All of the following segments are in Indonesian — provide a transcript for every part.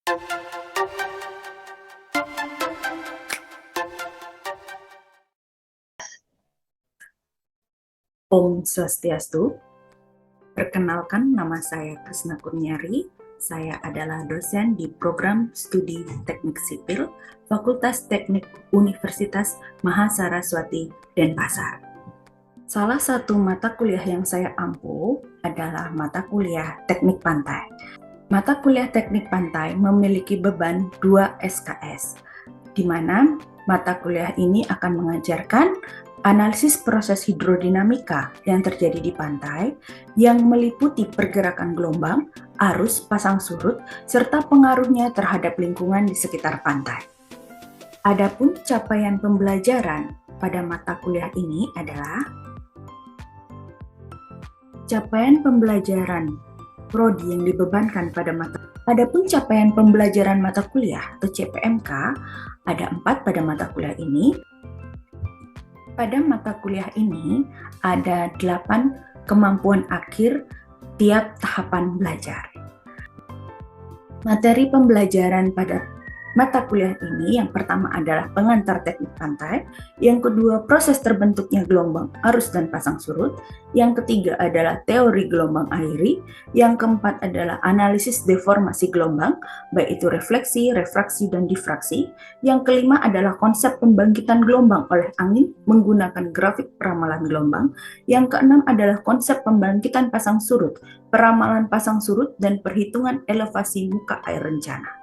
Om Swastiastu. Perkenalkan, nama saya Krisna Kurniari. Saya adalah dosen di Program Studi Teknik Sipil, Fakultas Teknik Universitas Mahasaraswati, Denpasar. Salah satu mata kuliah yang saya ampu adalah mata kuliah Teknik Pantai. Mata kuliah Teknik Pantai memiliki beban 2 SKS, di mana mata kuliah ini akan mengajarkan analisis proses hidrodinamika yang terjadi di pantai yang meliputi pergerakan gelombang, arus, pasang surut, serta pengaruhnya terhadap lingkungan di sekitar pantai. Adapun capaian pembelajaran pada mata kuliah ini adalah capaian pembelajaran prodi yang dibebankan pada mata. Adapun capaian pembelajaran mata kuliah atau CPMK ada 4 pada mata kuliah ini. Pada mata kuliah ini ada 8 kemampuan akhir tiap tahapan belajar. Materi pembelajaran pada mata kuliah ini yang pertama adalah pengantar teknik pantai, yang kedua proses terbentuknya gelombang arus dan pasang surut, yang ketiga adalah teori gelombang airi, yang keempat adalah analisis deformasi gelombang, baik itu refleksi, refraksi, dan difraksi, yang kelima adalah konsep pembangkitan gelombang oleh angin menggunakan grafik peramalan gelombang, yang keenam adalah konsep pembangkitan pasang surut, peramalan pasang surut, dan perhitungan elevasi muka air rencana.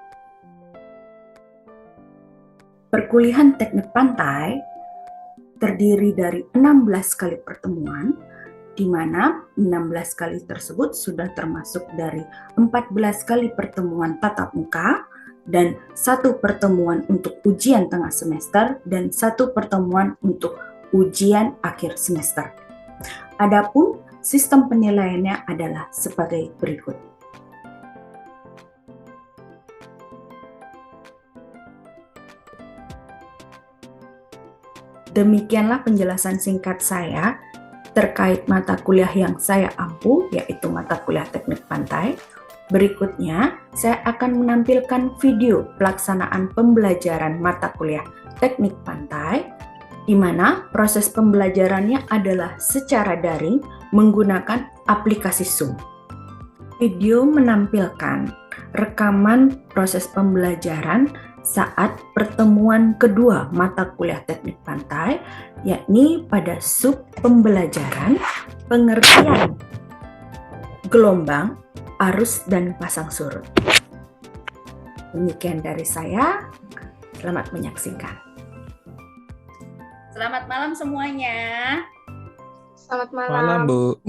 Perkuliahan teknik pantai terdiri dari 16 kali pertemuan, di mana 16 kali tersebut sudah termasuk dari 14 kali pertemuan tatap muka, dan 1 pertemuan untuk ujian tengah semester, dan 1 pertemuan untuk ujian akhir semester. Adapun sistem penilaiannya adalah sebagai berikut. Demikianlah penjelasan singkat saya terkait mata kuliah yang saya ampu, yaitu mata kuliah teknik pantai. Berikutnya, saya akan menampilkan video pelaksanaan pembelajaran mata kuliah teknik pantai, di mana proses pembelajarannya adalah secara daring menggunakan aplikasi Zoom. Video menampilkan rekaman proses pembelajaran saat pertemuan kedua mata kuliah teknik pantai, yakni pada sub pembelajaran pengertian gelombang, arus, dan pasang surut. Demikian dari saya, selamat menyaksikan. Selamat malam semuanya. Selamat malam. Malam, Bu.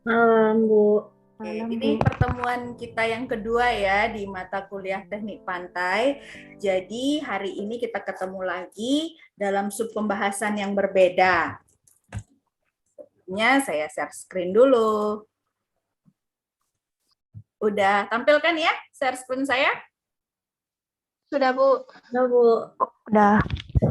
Malam, Bu. Oke, ini pertemuan kita yang kedua ya di mata kuliah teknik pantai. Jadi hari ini kita ketemu lagi dalam sub pembahasan yang berbeda. Saya share screen dulu. Udah tampilkan ya share screen saya? Sudah, Bu. Sudah, Bu. Udah.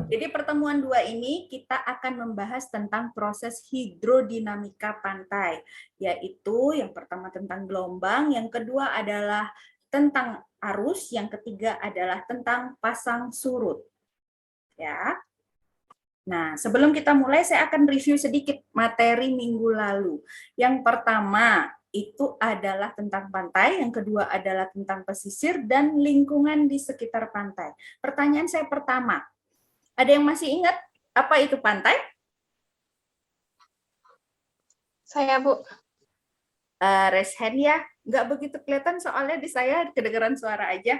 Jadi pertemuan 2 ini kita akan membahas tentang proses hidrodinamika pantai, yaitu yang pertama tentang gelombang, yang kedua adalah tentang arus, yang ketiga adalah tentang pasang surut. Ya. Nah, sebelum kita mulai saya akan review sedikit materi minggu lalu. Yang pertama itu adalah tentang pantai, yang kedua adalah tentang pesisir dan lingkungan di sekitar pantai. Pertanyaan saya pertama, ada yang masih ingat apa itu pantai? Saya, Bu. Raise hand ya. Nggak begitu kelihatan soalnya di saya kedengaran suara aja.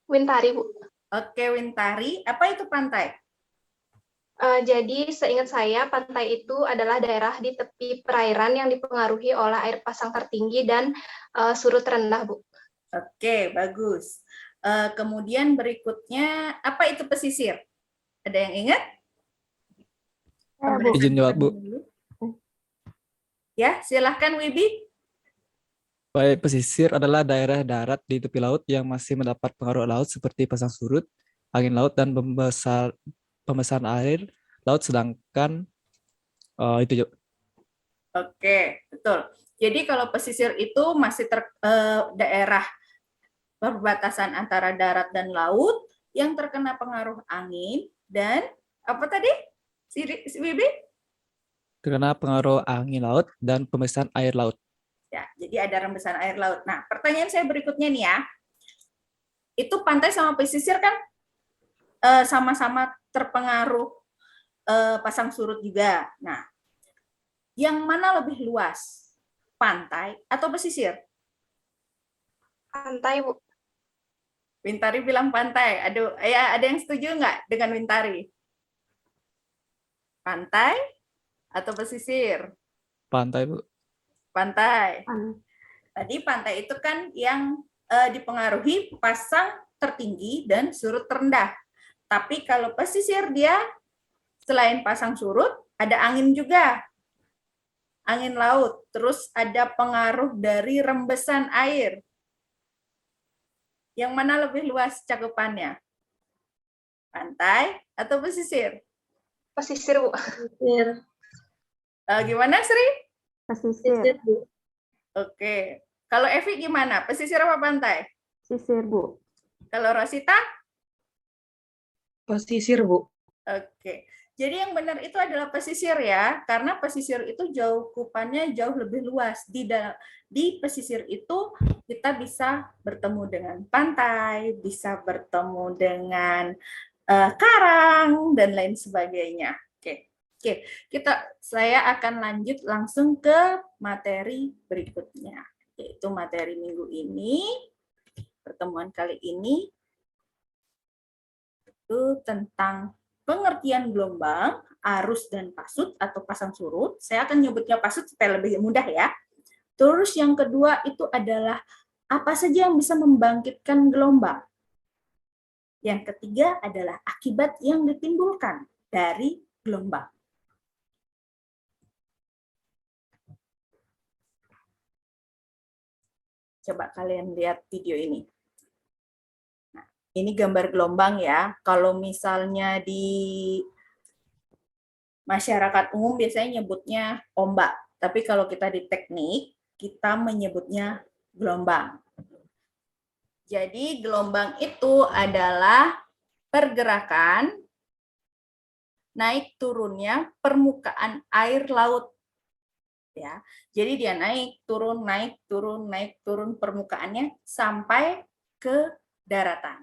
Wintari, Bu. Oke, Wintari. Apa itu pantai? Jadi, seingat saya, pantai itu adalah daerah di tepi perairan yang dipengaruhi oleh air pasang tertinggi dan surut rendah, Bu. Oke, bagus. Kemudian berikutnya, apa itu pesisir? Ada yang ingat? Bu. Izin jawab, Bu. Ya, silahkan Wibi. Baik, pesisir adalah daerah darat di tepi laut yang masih mendapat pengaruh laut seperti pasang surut, angin laut, dan pembesaran air laut, sedangkan itu. Oke, betul. Jadi kalau pesisir itu masih daerah perbatasan antara darat dan laut yang terkena pengaruh angin dan apa tadi? Si Bibi? Terkena pengaruh angin laut dan pembesaran air laut. Ya, jadi ada rembesan air laut. Nah, pertanyaan saya berikutnya nih ya. Itu pantai sama pesisir kan sama-sama terpengaruh pasang surut juga. Nah, yang mana lebih luas? Pantai atau pesisir? Pantai, Bu. Wintari bilang pantai. Aduh, ya ada yang setuju nggak dengan Wintari? Pantai atau pesisir? Pantai, Bu. Pantai. Tadi pantai itu kan yang dipengaruhi pasang tertinggi dan surut terendah. Tapi kalau pesisir dia selain pasang surut, ada angin juga. Angin laut. Terus ada pengaruh dari rembesan air. Yang mana lebih luas cakupannya? Pantai atau pesisir? Pesisir, Bu. Pesisir. Gimana, Sri? Pesisir. Bu. Oke. Kalau Evi gimana? Pesisir apa pantai? Pesisir, Bu. Kalau Rosita? Pesisir, Bu. Oke. Jadi yang benar itu adalah pesisir ya, karena pesisir itu cakupannya jauh lebih luas. Di pesisir itu kita bisa bertemu dengan pantai, bisa bertemu dengan karang dan lain sebagainya. Oke, saya akan lanjut langsung ke materi berikutnya, yaitu materi minggu ini. Pertemuan kali ini itu tentang pengertian gelombang, arus dan pasut atau pasang surut. Saya akan nyebutnya pasut supaya lebih mudah ya. Terus yang kedua itu adalah apa saja yang bisa membangkitkan gelombang. Yang ketiga adalah akibat yang ditimbulkan dari gelombang. Coba kalian lihat video ini. Nah, ini gambar gelombang ya. Kalau misalnya di masyarakat umum biasanya nyebutnya ombak. Tapi kalau kita di teknik, kita menyebutnya gelombang. Jadi gelombang itu adalah pergerakan naik turunnya permukaan air laut. Ya. Jadi dia naik turun permukaannya sampai ke daratan.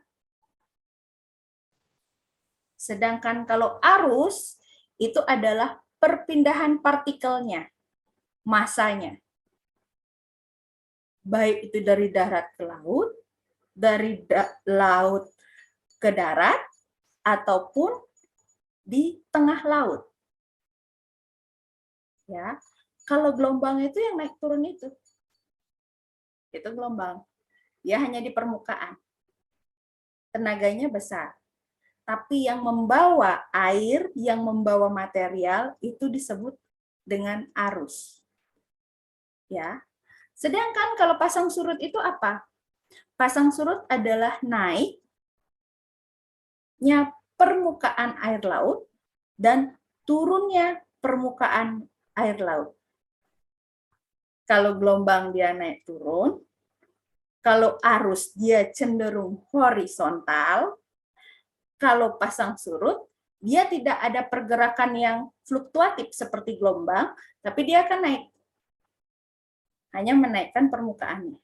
Sedangkan kalau arus itu adalah perpindahan partikelnya, masanya. Baik itu dari darat ke laut, dari laut ke darat, ataupun di tengah laut. Ya. Kalau gelombang itu yang naik turun itu gelombang. Dia hanya di permukaan. Tenaganya besar. Tapi yang membawa air, yang membawa material itu disebut dengan arus. Ya. Sedangkan kalau pasang surut itu apa? Pasang surut adalah naiknya permukaan air laut dan turunnya permukaan air laut. Kalau gelombang dia naik turun, kalau arus dia cenderung horizontal, kalau pasang surut dia tidak ada pergerakan yang fluktuatif seperti gelombang, tapi dia akan naik. Hanya menaikkan permukaannya.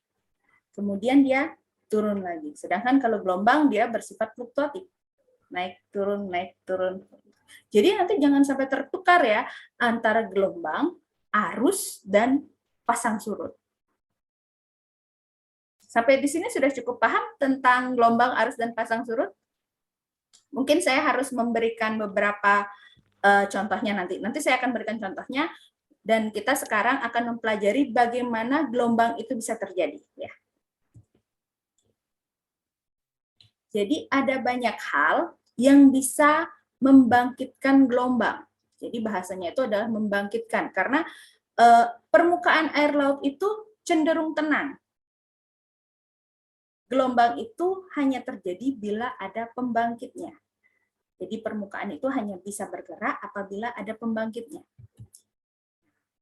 Kemudian dia turun lagi. Sedangkan kalau gelombang dia bersifat fluktuatif. Naik, turun, naik, turun. Jadi nanti jangan sampai tertukar ya antara gelombang, arus, dan pasang surut. Sampai di sini sudah cukup paham tentang gelombang, arus, dan pasang surut? Mungkin saya harus memberikan beberapa contohnya nanti. Nanti saya akan berikan contohnya, dan kita sekarang akan mempelajari bagaimana gelombang itu bisa terjadi. Ya. Jadi ada banyak hal yang bisa membangkitkan gelombang. Jadi bahasanya itu adalah membangkitkan, karena permukaan air laut itu cenderung tenang. Gelombang itu hanya terjadi bila ada pembangkitnya. Jadi permukaan itu hanya bisa bergerak apabila ada pembangkitnya.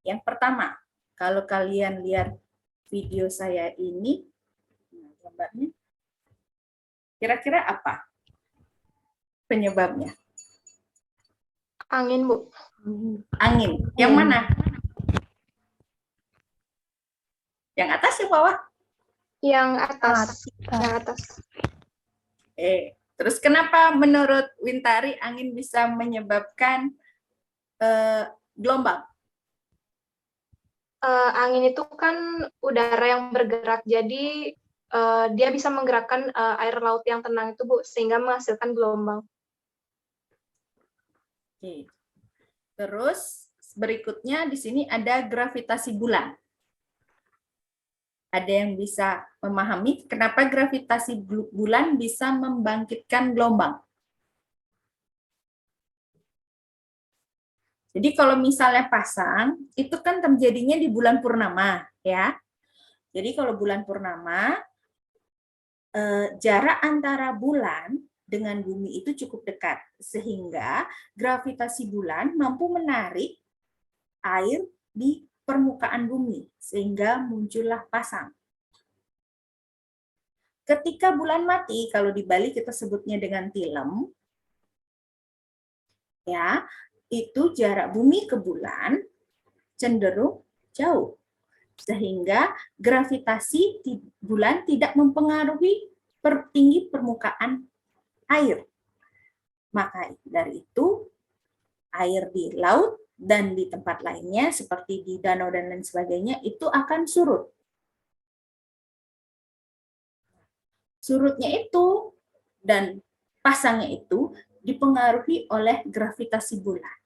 Yang pertama, kalau kalian lihat video saya ini, gambarnya, Kira-kira apa penyebabnya? Angin, Bu. Angin. Yang mana? Yang atas yang bawah? Yang atas. Yang atas. Terus kenapa menurut Wintari angin bisa menyebabkan gelombang? Angin itu kan udara yang bergerak, jadi dia bisa menggerakkan air laut yang tenang itu, Bu, sehingga menghasilkan gelombang. Oke. Terus berikutnya di sini ada gravitasi bulan. Ada yang bisa memahami kenapa gravitasi bulan bisa membangkitkan gelombang? Jadi kalau misalnya pasang, itu kan terjadinya di bulan purnama, ya. Jadi kalau bulan purnama, jarak antara bulan dengan bumi itu cukup dekat, sehingga gravitasi bulan mampu menarik air di permukaan bumi, sehingga muncullah pasang. Ketika bulan mati, kalau di Bali kita sebutnya dengan tilem, ya, itu jarak bumi ke bulan cenderung jauh. Sehingga gravitasi di bulan tidak mempengaruhi tinggi permukaan air. Maka dari itu, air di laut dan di tempat lainnya, seperti di danau dan lain sebagainya, itu akan surut. Surutnya itu dan pasangnya itu dipengaruhi oleh gravitasi bulan.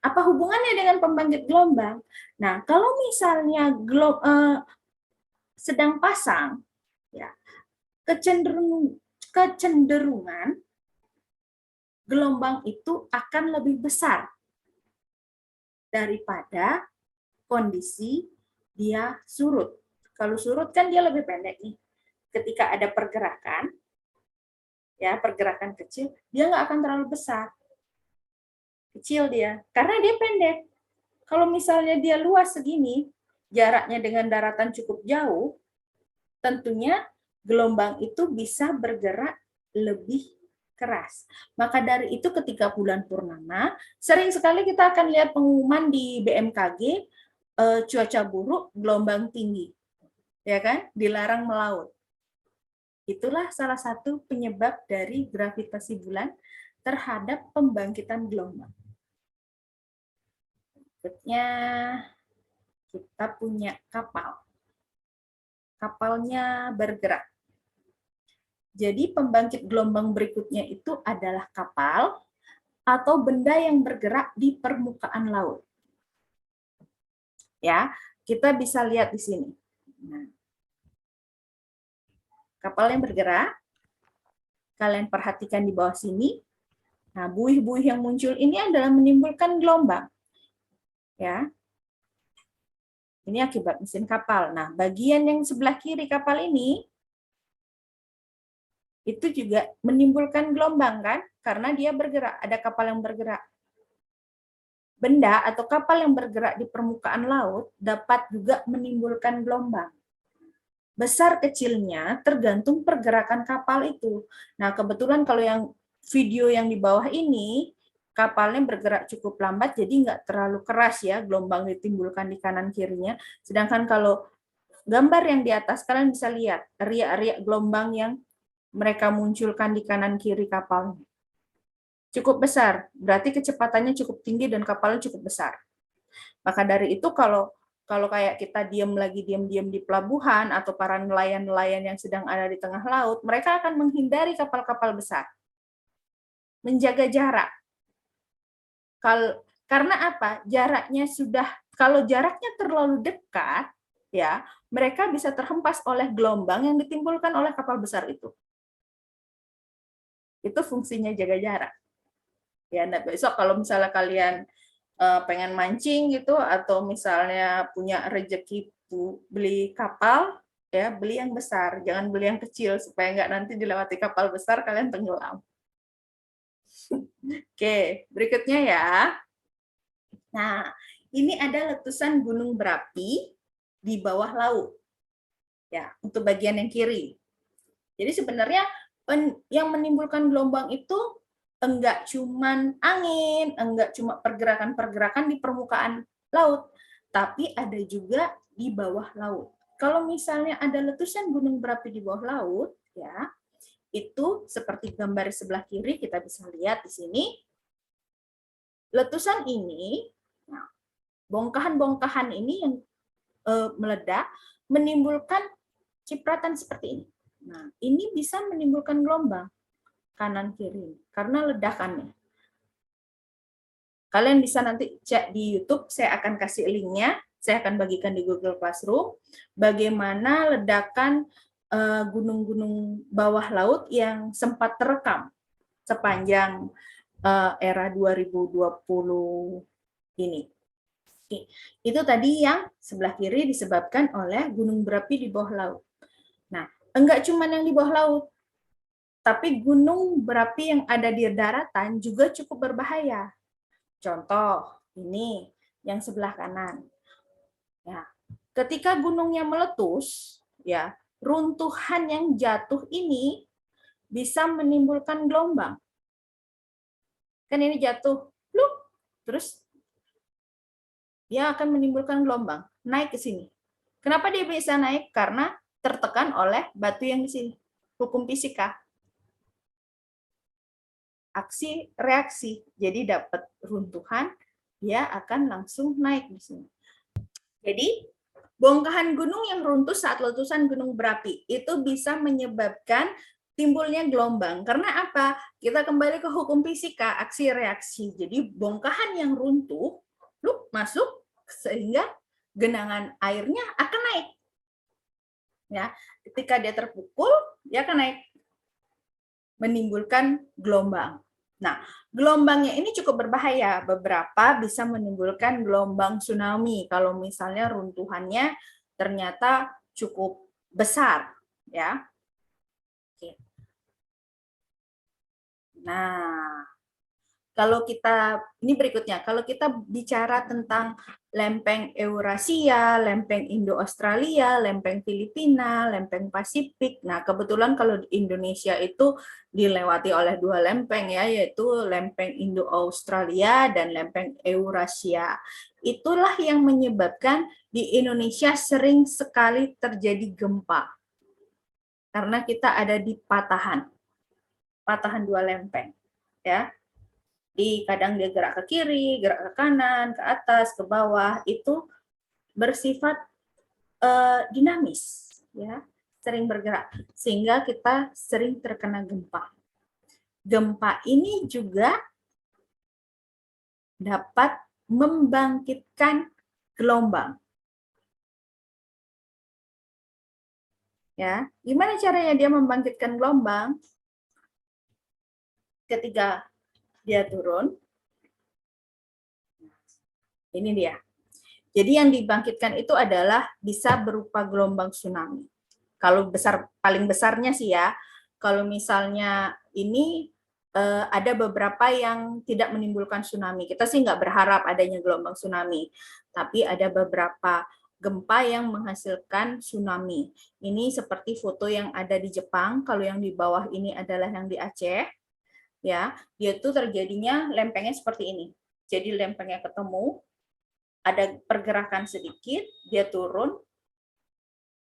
Apa hubungannya dengan pembangkit gelombang? Nah, kalau misalnya sedang pasang, ya, kecenderungan gelombang itu akan lebih besar daripada kondisi dia surut. Kalau surut kan dia lebih pendek nih. Ketika ada pergerakan, ya pergerakan kecil, dia nggak akan terlalu besar. Kecil dia, karena dia pendek. Kalau misalnya dia luas segini, jaraknya dengan daratan cukup jauh, tentunya gelombang itu bisa bergerak lebih keras. Maka dari itu ketika bulan purnama, sering sekali kita akan lihat pengumuman di BMKG, cuaca buruk, gelombang tinggi. Ya kan? Dilarang melaut. Itulah salah satu penyebab dari gravitasi bulan terhadap pembangkitan gelombang. Berikutnya, kita punya kapal. Kapalnya bergerak. Jadi pembangkit gelombang berikutnya itu adalah kapal atau benda yang bergerak di permukaan laut. Ya, kita bisa lihat di sini. Nah, kapal yang bergerak, kalian perhatikan di bawah sini. Nah, buih-buih yang muncul ini adalah menimbulkan gelombang. Ya, ini akibat mesin kapal. Nah, bagian yang sebelah kiri kapal ini itu juga menimbulkan gelombang kan? Karena dia bergerak, ada kapal yang bergerak. Benda atau kapal yang bergerak di permukaan laut dapat juga menimbulkan gelombang. Besar kecilnya tergantung pergerakan kapal itu. Nah, kebetulan kalau yang video yang di bawah ini, kapalnya bergerak cukup lambat, jadi nggak terlalu keras ya gelombang ditimbulkan di kanan kirinya. Sedangkan kalau gambar yang di atas, kalian bisa lihat riak-riak gelombang yang mereka munculkan di kanan kiri kapalnya. Cukup besar, berarti kecepatannya cukup tinggi dan kapalnya cukup besar. Maka dari itu kalau kayak kita diam-diam di pelabuhan atau para nelayan-nelayan yang sedang ada di tengah laut, mereka akan menghindari kapal-kapal besar. Menjaga jarak. Karena apa? Jaraknya kalau jaraknya terlalu dekat, ya, mereka bisa terhempas oleh gelombang yang ditimbulkan oleh kapal besar itu. Itu fungsinya jaga jarak. Ya, nah besok kalau misalnya kalian pengen mancing gitu atau misalnya punya rezeki beli kapal, ya beli yang besar, jangan beli yang kecil supaya nggak nanti dilewati kapal besar kalian tenggelam. Oke, berikutnya ya. Nah, ini ada letusan gunung berapi di bawah laut. Ya, untuk bagian yang kiri. Jadi sebenarnya yang menimbulkan gelombang itu enggak cuman angin, enggak cuma pergerakan-pergerakan di permukaan laut, tapi ada juga di bawah laut. Kalau misalnya ada letusan gunung berapi di bawah laut, ya, itu seperti gambar sebelah kiri kita bisa lihat di sini. Letusan ini, nah, bongkahan-bongkahan ini yang meledak menimbulkan cipratan seperti ini. Nah, ini bisa menimbulkan gelombang kanan kiri karena ledakannya. Kalian bisa nanti cek di YouTube, saya akan kasih linknya, saya akan bagikan di Google Classroom, bagaimana ledakan gunung-gunung bawah laut yang sempat terekam sepanjang era 2020 ini. Itu tadi yang sebelah kiri disebabkan oleh gunung berapi di bawah laut. Nah, enggak cuma yang di bawah laut, tapi gunung berapi yang ada di daratan juga cukup berbahaya. Contoh, ini yang sebelah kanan. Ya, ketika gunungnya meletus, ya, runtuhan yang jatuh ini bisa menimbulkan gelombang. Kan ini jatuh, pluk, terus dia akan menimbulkan gelombang, naik ke sini. Kenapa dia bisa naik? Karena tertekan oleh batu yang di sini. Hukum fisika. Aksi reaksi. Jadi dapat runtuhan, dia akan langsung naik di sini. Jadi bongkahan gunung yang runtuh saat letusan gunung berapi itu bisa menyebabkan timbulnya gelombang. Karena apa? Kita kembali ke hukum fisika, aksi reaksi. Jadi bongkahan yang runtuh masuk sehingga genangan airnya akan naik. Ya, ketika dia terpukul, dia akan naik, menimbulkan gelombang. Nah, gelombangnya ini cukup berbahaya. Beberapa bisa menimbulkan gelombang tsunami kalau misalnya runtuhannya ternyata cukup besar, ya. Oke. Nah, kalau kita, ini berikutnya, kalau kita bicara tentang lempeng Eurasia, lempeng Indo-Australia, lempeng Filipina, lempeng Pasifik. Nah, kebetulan kalau di Indonesia itu dilewati oleh dua lempeng ya, yaitu lempeng Indo-Australia dan lempeng Eurasia. Itulah yang menyebabkan di Indonesia sering sekali terjadi gempa. Karena kita ada di patahan dua lempeng, ya. Kadang dia gerak ke kiri, gerak ke kanan, ke atas, ke bawah, itu bersifat dinamis, ya, sering bergerak, sehingga kita sering terkena gempa. Gempa ini juga dapat membangkitkan gelombang. Ya, gimana caranya dia membangkitkan gelombang? Ketika dia turun, ini dia. Jadi yang dibangkitkan itu adalah bisa berupa gelombang tsunami. Kalau paling besarnya sih ya, kalau misalnya ini ada beberapa yang tidak menimbulkan tsunami. Kita sih nggak berharap adanya gelombang tsunami, tapi ada beberapa gempa yang menghasilkan tsunami. Ini seperti foto yang ada di Jepang, kalau yang di bawah ini adalah yang di Aceh. Ya, dia itu terjadinya lempengnya seperti ini. Jadi lempengnya ketemu, ada pergerakan sedikit, dia turun,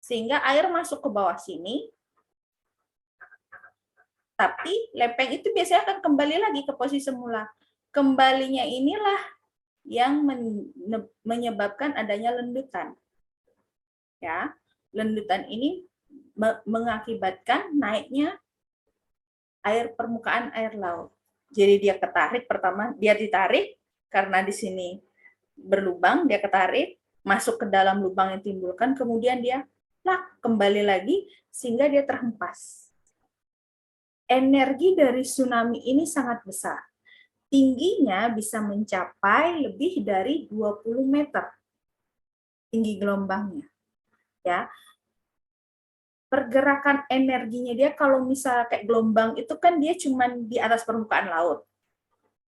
sehingga air masuk ke bawah sini, tapi lempeng itu biasanya akan kembali lagi ke posisi semula. Kembalinya inilah yang menyebabkan adanya lendutan. Ya, lendutan ini mengakibatkan naiknya permukaan air laut. Jadi dia ketarik, pertama dia ditarik karena di sini berlubang, dia ketarik, masuk ke dalam lubang yang timbulkan, kemudian dia kembali lagi sehingga dia terhempas. Energi dari tsunami ini sangat besar. Tingginya bisa mencapai lebih dari 20 meter. Tinggi gelombangnya. Ya. Pergerakan energinya dia kalau misalnya kayak gelombang itu kan dia cuma di atas permukaan laut.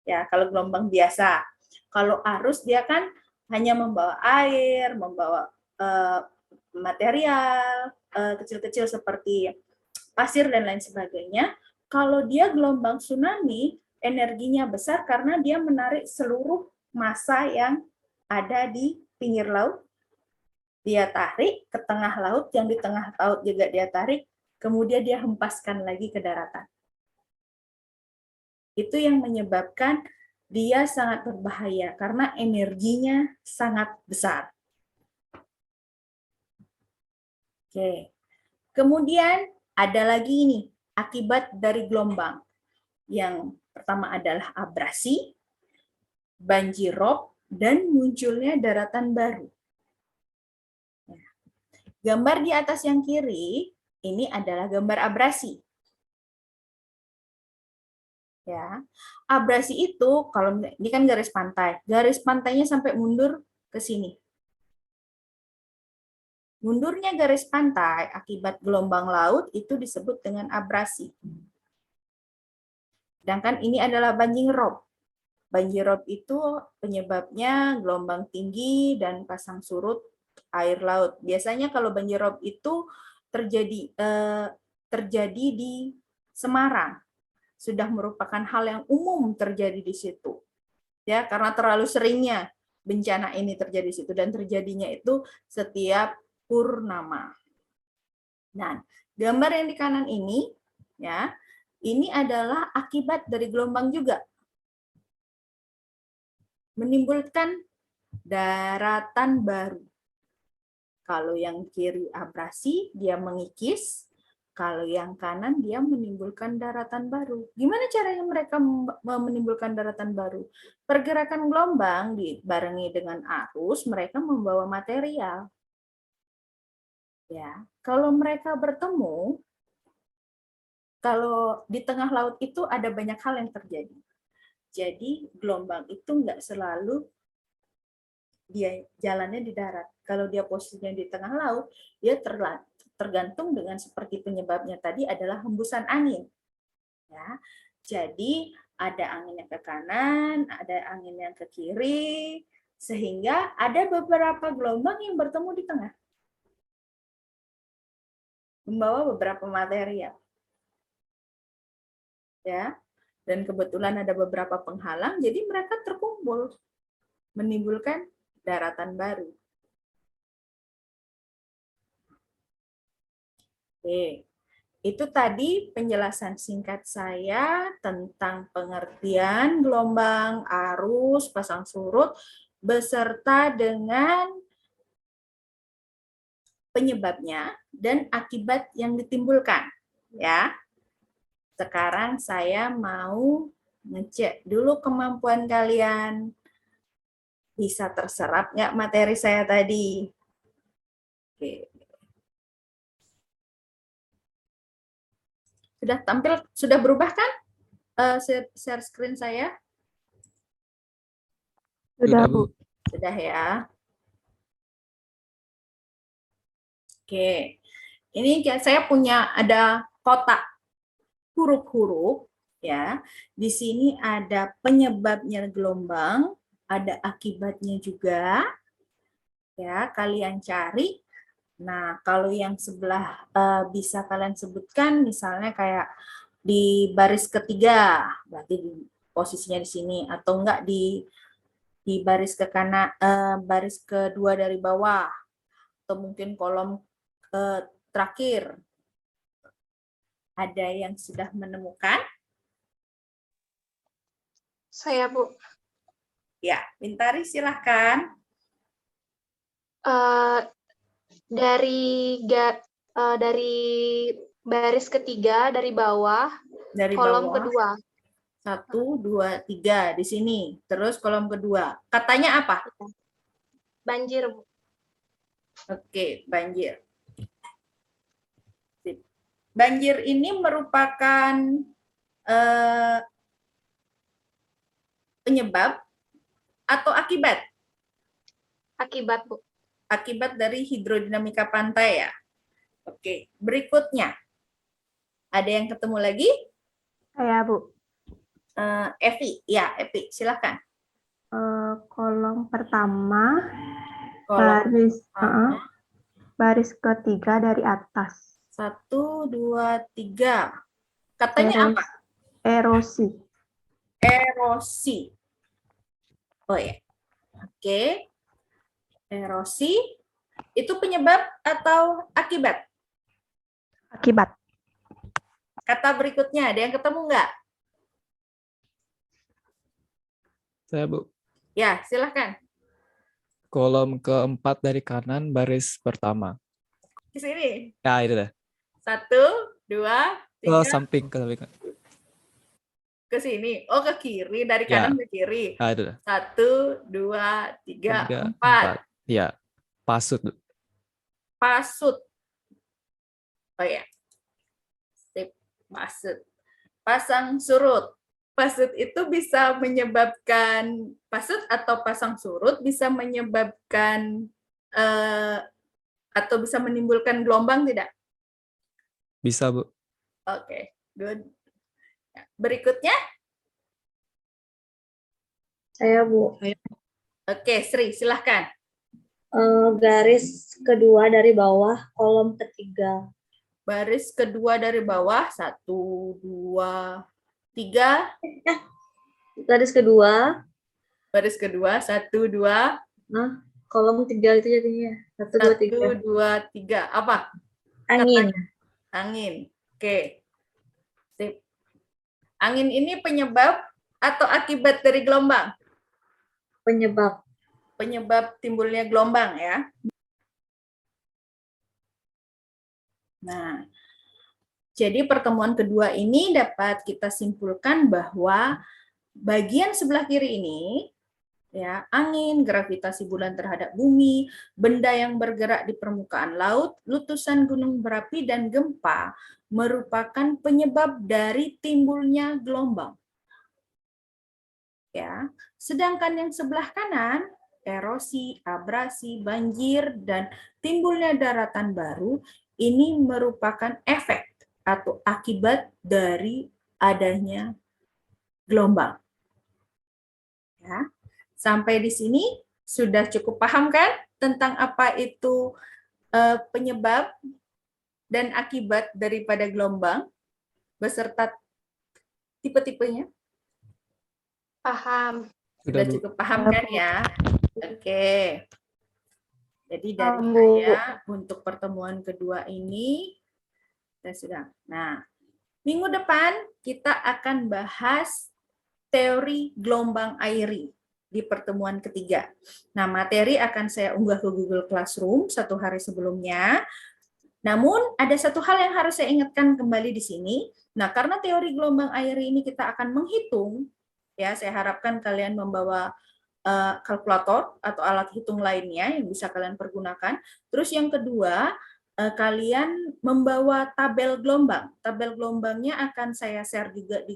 Ya, kalau gelombang biasa. Kalau arus dia kan hanya membawa air, membawa material kecil-kecil seperti pasir dan lain sebagainya. Kalau dia gelombang tsunami, energinya besar karena dia menarik seluruh massa yang ada di pinggir laut. Dia tarik ke tengah laut, yang di tengah laut juga dia tarik, kemudian dia hempaskan lagi ke daratan. Itu yang menyebabkan dia sangat berbahaya karena energinya sangat besar. Oke. Kemudian ada lagi ini, akibat dari gelombang. Yang pertama adalah abrasi, banjir rob, dan munculnya daratan baru. Gambar di atas yang kiri, ini adalah gambar abrasi. Ya, abrasi itu kalau ini kan garis pantainya sampai mundur ke sini. Mundurnya garis pantai akibat gelombang laut itu disebut dengan abrasi. Sedangkan ini adalah banjir rob. Banjir rob itu penyebabnya gelombang tinggi dan pasang surut air laut. Biasanya kalau banjir rob itu terjadi di Semarang. Sudah merupakan hal yang umum terjadi di situ. Ya, karena terlalu seringnya bencana ini terjadi di situ dan terjadinya itu setiap purnama. Nah, gambar yang di kanan ini ya, ini adalah akibat dari gelombang juga. Menimbulkan daratan baru. Kalau yang kiri abrasi, dia mengikis. Kalau yang kanan, dia menimbulkan daratan baru. Gimana caranya mereka menimbulkan daratan baru? Pergerakan gelombang dibarengi dengan arus, mereka membawa material. Ya, kalau mereka bertemu, kalau di tengah laut itu ada banyak hal yang terjadi. Jadi gelombang itu nggak selalu dia jalannya di darat. Kalau dia posisinya di tengah laut, dia tergantung dengan seperti penyebabnya tadi adalah hembusan angin. Ya, jadi ada angin yang ke kanan, ada angin yang ke kiri, sehingga ada beberapa gelombang yang bertemu di tengah, membawa beberapa material. Ya, dan kebetulan ada beberapa penghalang, jadi mereka terkumpul, menimbulkan daratan baru. Oke, itu tadi penjelasan singkat saya tentang pengertian gelombang, arus, pasang surut, beserta dengan penyebabnya dan akibat yang ditimbulkan. Ya, sekarang saya mau ngecek dulu kemampuan kalian. Bisa terserap nggak materi saya tadi? Oke. Sudah tampil, sudah berubah kan share screen saya? Sudah, Bu. Sudah ya. Oke. Ini saya punya ada kotak huruf-huruf ya. Di sini ada penyebabnya gelombang, ada akibatnya juga. Ya, kalian cari. Nah, kalau yang sebelah bisa kalian sebutkan misalnya kayak di baris ketiga, berarti di posisinya di sini, atau enggak di baris ke kanan, baris kedua dari bawah, atau mungkin kolom terakhir. Ada yang sudah menemukan? Saya, Bu. Ya, Bintari silahkan. Dari baris ketiga dari bawah, Dari kolom bawah. kedua. 1, 2, 3 di sini. Terus kolom kedua. Katanya apa? Banjir, Bu. Oke, banjir. Banjir ini merupakan penyebab atau akibat? Akibat, Bu. Akibat dari hidrodinamika pantai ya. Oke, berikutnya. Ada yang ketemu lagi? Saya, Bu. Evi, ya Evi, silakan. Kolom pertama, Kolom baris ketiga dari atas. 1, 2, 3. Katanya apa? Erosi. Erosi. Oh ya. Oke. Erosi itu penyebab atau akibat? Akibat. Kata berikutnya, ada yang ketemu nggak? Saya, Bu. Ya, silahkan. Kolom keempat dari kanan, baris pertama. Di sini. Ya, itu dah. 1, 2, Ke 3, samping, ke samping. ke sini. Oh, ke kiri. Dari Ya. kanan ke kiri. Ya, itu dah. 1, 2, 3, 3, 4. 4. Ya, pasut, Bu. Pasut. Oh ya. Sip. Pasut. Pasang surut. Pasut itu bisa menyebabkan, pasut atau pasang surut bisa menyebabkan atau bisa menimbulkan gelombang tidak? Bisa, Bu. Oke, good. Berikutnya, Saya, Bu. oke, Sri, silahkan. Garis kedua dari bawah, kolom ketiga. Baris kedua dari bawah, 1, 2, 3. Garis kedua, Baris kedua, 1, 2, kolom 3 itu jadinya. 1, 2, 3. 1, 2, 3. Apa? Angin. Angin. Oke. Sip. Angin ini penyebab atau akibat dari gelombang? Penyebab. Penyebab timbulnya gelombang ya. Nah, jadi pertemuan kedua ini dapat kita simpulkan bahwa bagian sebelah kiri ini, ya, angin, gravitasi bulan terhadap bumi, benda yang bergerak di permukaan laut, letusan gunung berapi, dan gempa merupakan penyebab dari timbulnya gelombang. Ya, sedangkan yang sebelah kanan, erosi, abrasi, banjir, dan timbulnya daratan baru, ini merupakan efek atau akibat dari adanya gelombang. Ya. Sampai di sini sudah cukup paham kan tentang apa itu penyebab dan akibat daripada gelombang beserta tipe-tipenya? Paham. Sudah Bu. cukup paham kan ya? Oke. Jadi dari Bu. saya untuk pertemuan kedua ini saya sudah. Nah, minggu depan kita akan bahas teori gelombang airi di pertemuan ketiga. Nah, materi akan saya unggah ke Google Classroom 1 hari sebelumnya. Namun, ada satu hal yang harus saya ingatkan kembali di sini. Nah, karena teori gelombang airi ini kita akan menghitung, ya, saya harapkan kalian membawa kalkulator atau alat hitung lainnya yang bisa kalian pergunakan. Terus yang kedua, kalian membawa tabel gelombang. Tabel gelombangnya akan saya share juga di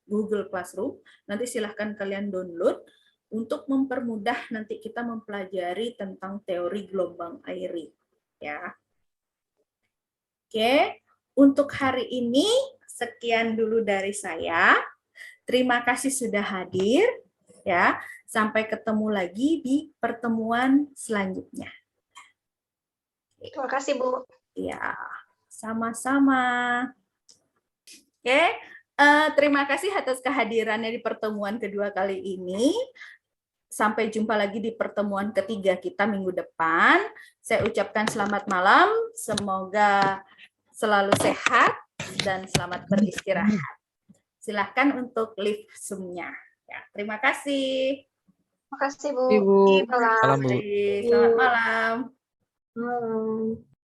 Google Classroom. Nanti silahkan kalian download untuk mempermudah nanti kita mempelajari tentang teori gelombang airi. Ya. Oke, untuk hari ini sekian dulu dari saya. Terima kasih sudah hadir. Ya, sampai ketemu lagi di pertemuan selanjutnya. Terima kasih, Bu. Ya, sama-sama. Oke, terima kasih atas kehadirannya di pertemuan kedua kali ini. Sampai jumpa lagi di pertemuan ketiga kita minggu depan. Saya ucapkan selamat malam, semoga selalu sehat dan selamat beristirahat. Silahkan untuk live Zoom-nya. Ya, terima kasih. Terima kasih, Bu. Ibu. Selamat Salam, Bu. Selamat malam. Malam.